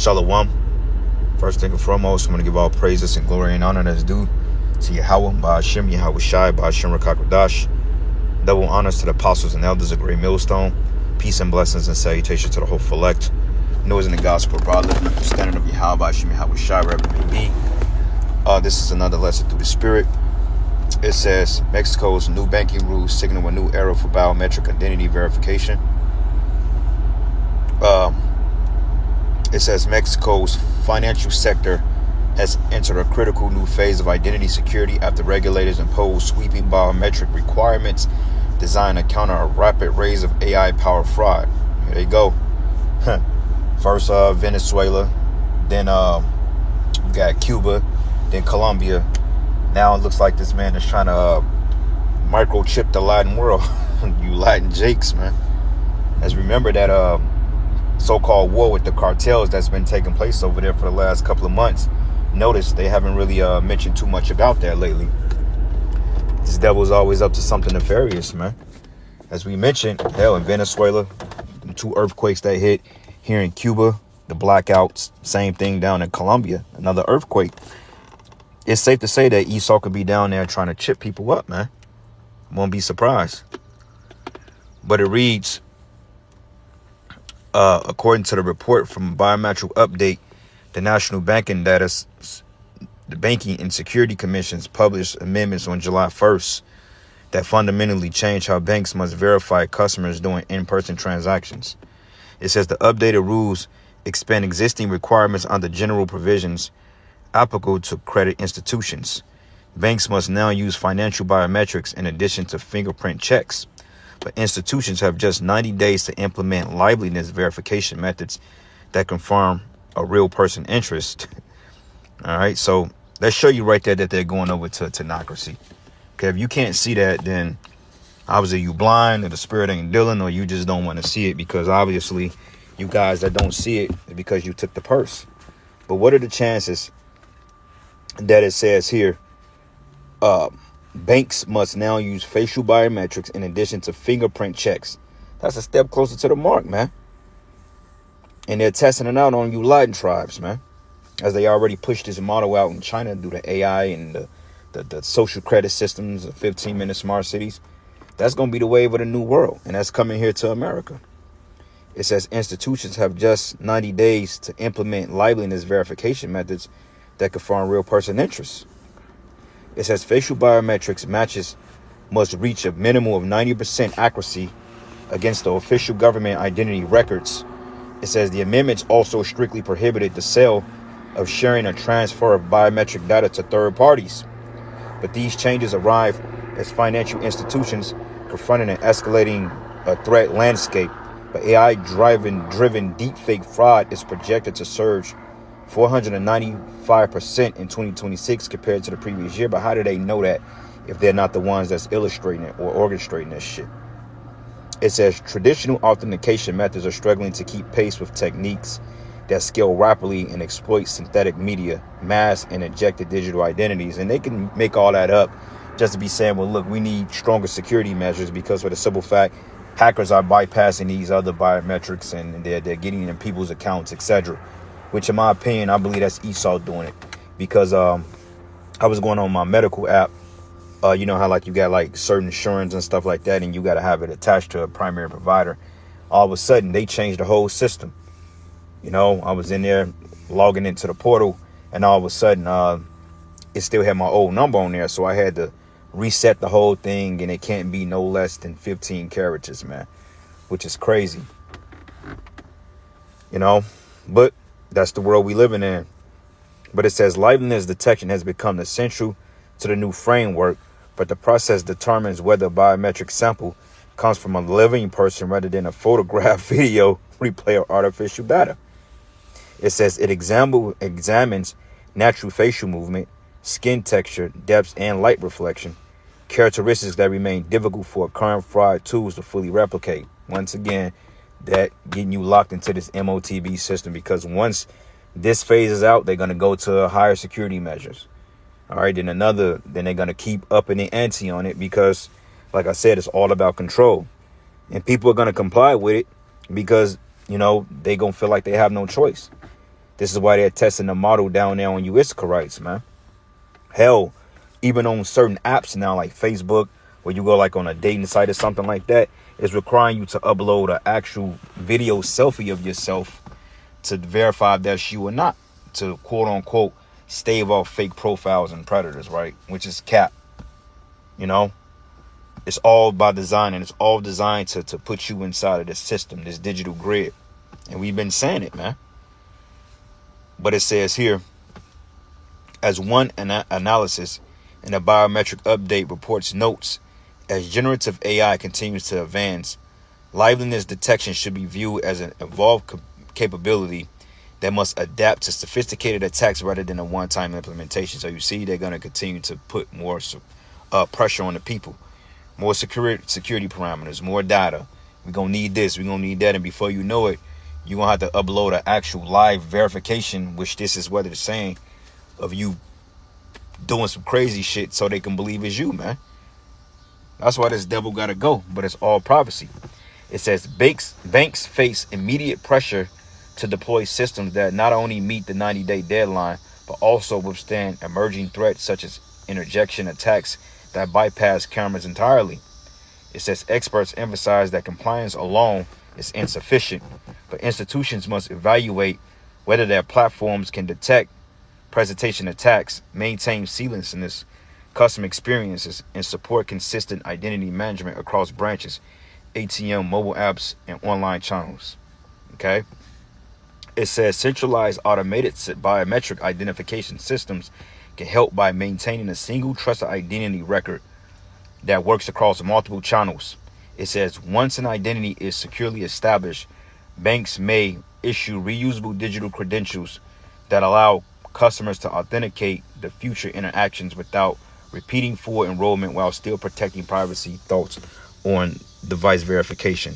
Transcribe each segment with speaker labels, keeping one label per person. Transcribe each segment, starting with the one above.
Speaker 1: Shalom. First thing and foremost, I'm going to give all praises and glory and honor that's due to Yahweh, Ba'ashem, Yahweh Shai, Ba'ashem Rakakwadash. Double honors to the apostles and elders of Great Millstone. Peace and blessings and salutations to the whole elect. Noise in the gospel, brother. The standard of Yahweh, Ba'ashem, Yahweh Shai, wherever it may be. This is another lesson through the Spirit. It says, Mexico's new banking rules signal a new era for biometric identity verification. It says Mexico's financial sector has entered a critical new phase of identity security after regulators imposed sweeping biometric requirements designed to counter a rapid rise of AI-powered fraud. Here they go. First, Venezuela, then we got Cuba, then Colombia. Now it looks like this man is trying to microchip the Latin world. You Latin jakes, man. As remember that so-called war with the cartels that's been taking place over there for the last couple of months. Notice they haven't really mentioned too much about that lately. This devil's always up to something nefarious, man. As we mentioned, hell, in Venezuela, 2 earthquakes that hit. Here in Cuba, the blackouts, same thing down in Colombia, another earthquake. It's safe to say that Esau could be down there trying to chip people up, man. Won't be surprised. But it reads, according to the report from Biometric Update, the National Banking the Banking and Security Commissions published amendments on July 1st that fundamentally change how banks must verify customers doing in-person transactions. It says the updated rules expand existing requirements under general provisions applicable to credit institutions. Banks must now use financial biometrics in addition to fingerprint checks. But institutions have just 90 days to implement liveliness verification methods that confirm a real person interest. All right, so let's show you right there that they're going over to tenocracy. Okay, if you can't see that, then obviously you blind or the spirit ain't dealing, or you just don't want to see it, because obviously you guys that don't see it is because you took the purse. But what are the chances that it says here, banks must now use facial biometrics in addition to fingerprint checks? That's a step closer to the mark, man. And they're testing it out on you Latin tribes, man. As they already pushed this model out in China through the AI and the social credit systems of 15-minute smart cities. That's going to be the wave of the new world. And that's coming here to America. It says institutions have just 90 days to implement liveliness verification methods that confirm real person interests. It says facial biometrics matches must reach a minimum of 90% accuracy against the official government identity records. It says the amendments also strictly prohibited the sale of sharing or transfer of biometric data to third parties. But these changes arrive as financial institutions confronting an escalating threat landscape. But AI-driven deepfake fraud is projected to surge 495% in 2026 compared to the previous year. But how do they know that if they're not the ones that's illustrating it or orchestrating this shit? It says traditional authentication methods are struggling to keep pace with techniques that scale rapidly and exploit synthetic media, mask and injected digital identities. And they can make all that up just to be saying, well, look, we need stronger security measures, because for the simple fact, hackers are bypassing these other biometrics and they're getting in people's accounts, etc. Which, in my opinion, I believe that's Esau doing it. Because I was going on my medical app. You know how like you got like certain insurance and stuff like that, and you got to have it attached to a primary provider. All of a sudden, they changed the whole system. You know, I was in there logging into the portal, and all of a sudden, it still had my old number on there. So I had to reset the whole thing, and it can't be no less than 15 characters, man, which is crazy. You know, but that's the world we living in. But it says liveness detection has become essential to the new framework, but the process determines whether a biometric sample comes from a living person rather than a photograph, video, replay, or artificial data. It says it examines natural facial movement, skin texture, depth, and light reflection, characteristics that remain difficult for current fraud tools to fully replicate. Once again, that getting you locked into this MOTB system, because once this phases out, they're going to go to higher security measures. All right, then they're going to keep upping the ante on it, because, like I said, it's all about control. And people are going to comply with it because, you know, they going to feel like they have no choice. This is why they're testing the model down there on U.S. rights, man. Hell, even on certain apps now, like Facebook, where you go like on a dating site or something like that, it's requiring you to upload an actual video selfie of yourself to verify if that's you or not, to quote unquote stave off fake profiles and predators, right? Which is cap. You know, it's all by design, and it's all designed to put you inside of this system, this digital grid. And we've been saying it, man. But it says here, as one analysis in a biometric update reports notes, as generative AI continues to advance, liveness detection should be viewed as an evolved capability that must adapt to sophisticated attacks rather than a one-time implementation. So you see, they're going to continue to put more pressure on the people, more security parameters, more data. We're going to need this, we're going to need that. And before you know it, you're going to have to upload an actual live verification, which this is what they're saying, of you doing some crazy shit so they can believe it's you, man. That's why this devil got to go. But it's all prophecy. It says banks face immediate pressure to deploy systems that not only meet the 90-day deadline, but also withstand emerging threats such as interjection attacks that bypass cameras entirely. It says experts emphasize that compliance alone is insufficient, but institutions must evaluate whether their platforms can detect presentation attacks, maintain seamlessness, custom experiences, and support consistent identity management across branches, ATM, mobile apps, and online channels. Okay. It says centralized automated biometric identification systems can help by maintaining a single trusted identity record that works across multiple channels. It says once an identity is securely established, banks may issue reusable digital credentials that allow customers to authenticate the future interactions without repeating full enrollment while still protecting privacy. Thoughts on device verification.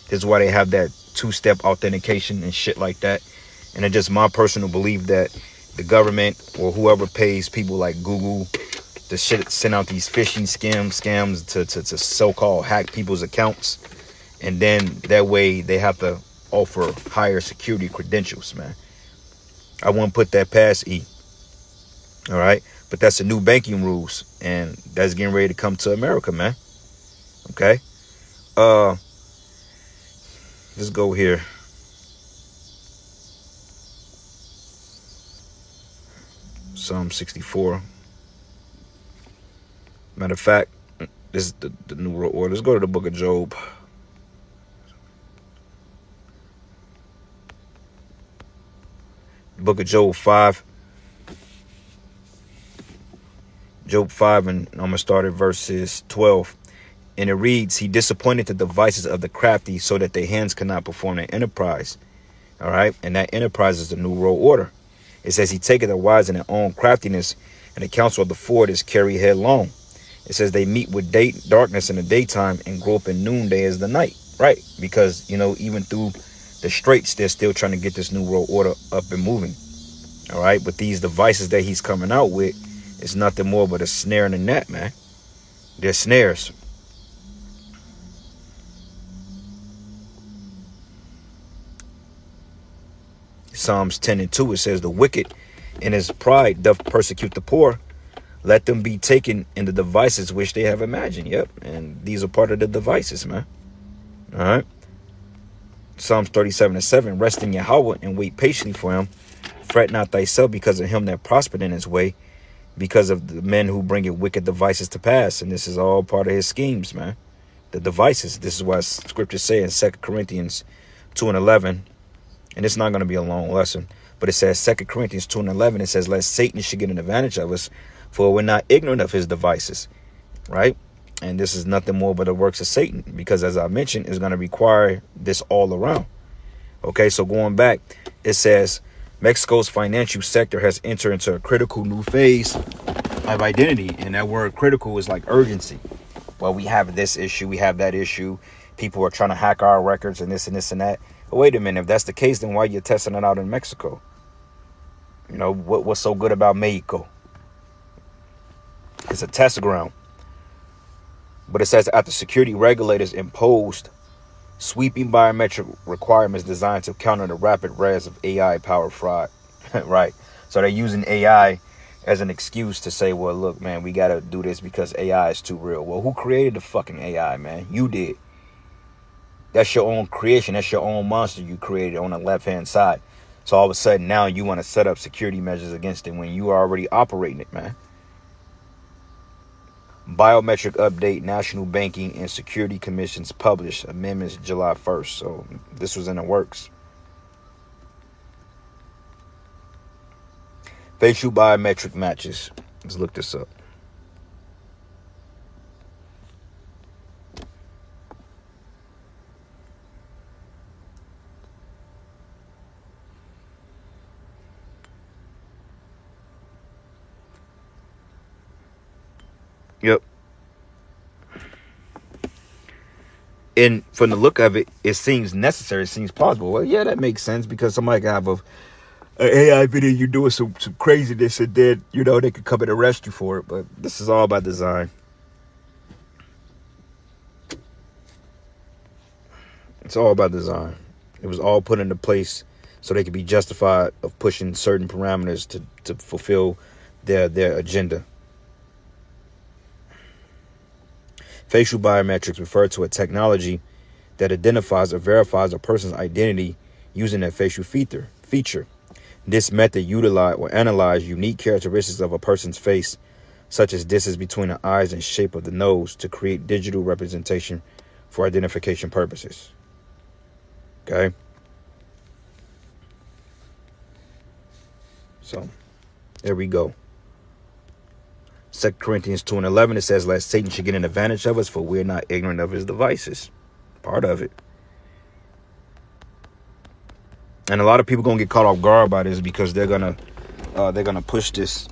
Speaker 1: This is why they have that two-step authentication and shit like that. And it's just my personal belief that the government or whoever pays people like Google to send out these phishing scams to so-called hack people's accounts, and then that way they have to offer higher security credentials, man. I won't put that past E. All right, but that's the new banking rules, and that's getting ready to come to America, man. Okay. Let's go here. Psalm 64. Matter of fact, this is the new world order. Let's go to the book of Job. Book of Job 5. Job 5, and I'm going to start at verses 12. And it reads, he disappointed the devices of the crafty so that their hands cannot perform their enterprise. All right. And that enterprise is the new world order. It says he taketh the wise in their own craftiness, and the counsel of the forward is carried headlong. It says they meet with darkness in the daytime and grow up in noonday as the night. Right. Because, you know, even through the straits, they're still trying to get this new world order up and moving. All right. But these devices that he's coming out with is nothing more but a snare and a net, man. They're snares. Psalms 10 and 2, it says, the wicked in his pride doth persecute the poor. Let them be taken in the devices which they have imagined. Yep. And these are part of the devices, man. All right. Psalms 37 and 7, rest in Yahweh and wait patiently for him. Fret not thyself because of him that prospered in his way, because of the men who bring it wicked devices to pass. And this is all part of his schemes, man. The devices. This is what scriptures say in 2 Corinthians 2 and 11. And it's not going to be a long lesson, but it says 2 Corinthians 2 and 11. It says, lest Satan should get an advantage of us, for we're not ignorant of his devices. Right. And this is nothing more but the works of Satan, because as I mentioned, it's going to require this all around. OK, so going back, it says Mexico's financial sector has entered into a critical new phase of identity. And that word critical is like urgency. Well, we have this issue. We have that issue. People are trying to hack our records and this and this and that. But wait a minute. If that's the case, then why are you testing it out in Mexico? You know, what's so good about Mexico? It's a test ground. But it says after security regulators imposed sweeping biometric requirements designed to counter the rapid rise of AI-powered fraud. Right. So they're using AI as an excuse to say, well, look, man, we got to do this because AI is too real. Well, who created the fucking AI, man? You did. That's your own creation. That's your own monster you created on the left-hand side. So all of a sudden now you want to set up security measures against it when you are already operating it, man. Biometric update, National Banking and Security Commissions published amendments July 1st. So this was in the works. Facial biometric matches. Let's look this up. Yep. And from the look of it, it seems necessary. It seems plausible. Well, yeah, that makes sense because somebody can have an AI video you doing some craziness and then, they could come and arrest you for it. But this is all by design. It's all by design. It was all put into place so they could be justified of pushing certain parameters to fulfill their agenda. Facial biometrics refer to a technology that identifies or verifies a person's identity using their facial feature. This method utilize or analyze unique characteristics of a person's face, such as distance between the eyes and shape of the nose, to create digital representation for identification purposes. Okay? So, there we go. 2 Corinthians 2:11, it says, lest Satan should get an advantage of us, for we're not ignorant of his devices. Part of it. And a lot of people gonna get caught off guard by this because they're gonna push this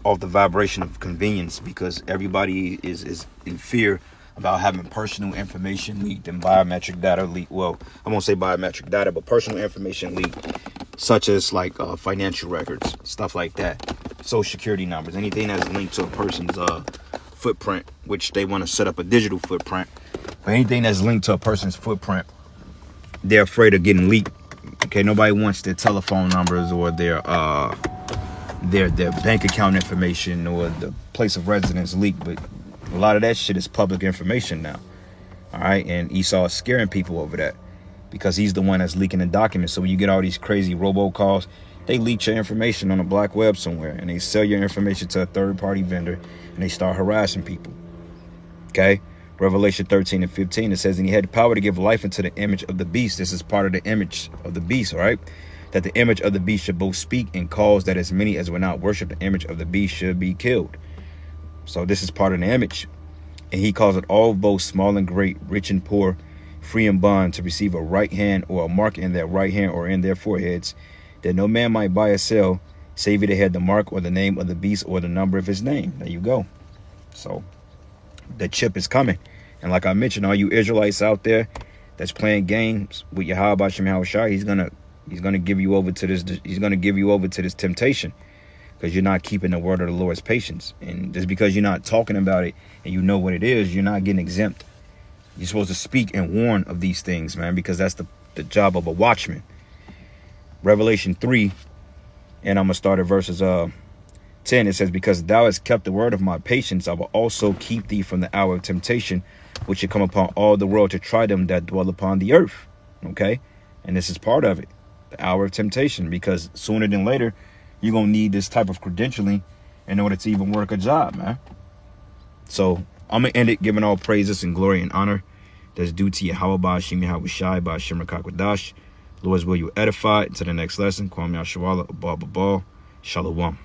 Speaker 1: off the vibration of convenience, because everybody is in fear about having personal information leaked and biometric data leaked. Well, I won't say biometric data, but personal information leaked, such as like financial records, stuff like that. Social security numbers, anything that's linked to a person's footprint, which they want to set up a digital footprint. But anything that's linked to a person's footprint, they're afraid of getting leaked. Okay, nobody wants their telephone numbers or their bank account information or the place of residence leaked. But a lot of that shit is public information now. All right, and Esau is scaring people over that because he's the one that's leaking the documents. So when you get all these crazy robocalls, they leak your information on a black web somewhere, and they sell your information to a third-party vendor, and they start harassing people. Okay? Revelation 13:15, it says, and he had the power to give life into the image of the beast. This is part of the image of the beast, all right? That the image of the beast should both speak and cause that as many as will not worship the image of the beast should be killed. So this is part of the image. And he caused all, both small and great, rich and poor, free and bond, to receive a right hand or a mark in their right hand or in their foreheads, that no man might buy or sell, save he that had the mark or the name of the beast or the number of his name. There you go. So the chip is coming. And like I mentioned, all you Israelites out there that's playing games with Yahweh Shem Yahushua, he's gonna give you over to this. He's gonna give you over to this temptation because you're not keeping the word of the Lord's patience. And just because you're not talking about it and you know what it is, you're not getting exempt. You're supposed to speak and warn of these things, man, because that's the job of a watchman. Revelation 3, and I'm going to start at verses 10. It says, because thou hast kept the word of my patience, I will also keep thee from the hour of temptation, which should come upon all the world to try them that dwell upon the earth. Okay? And this is part of it, the hour of temptation, because sooner than later, you're going to need this type of credentialing in order to even work a job, man. So I'm going to end it giving all praises and glory and honor that's due to Yahweh Ba'ashem Yahushai Ba'ashem Rakakadash. Lord's will you edify. Until the next lesson, Kwame Ashawala, Abba Babal, Shalom.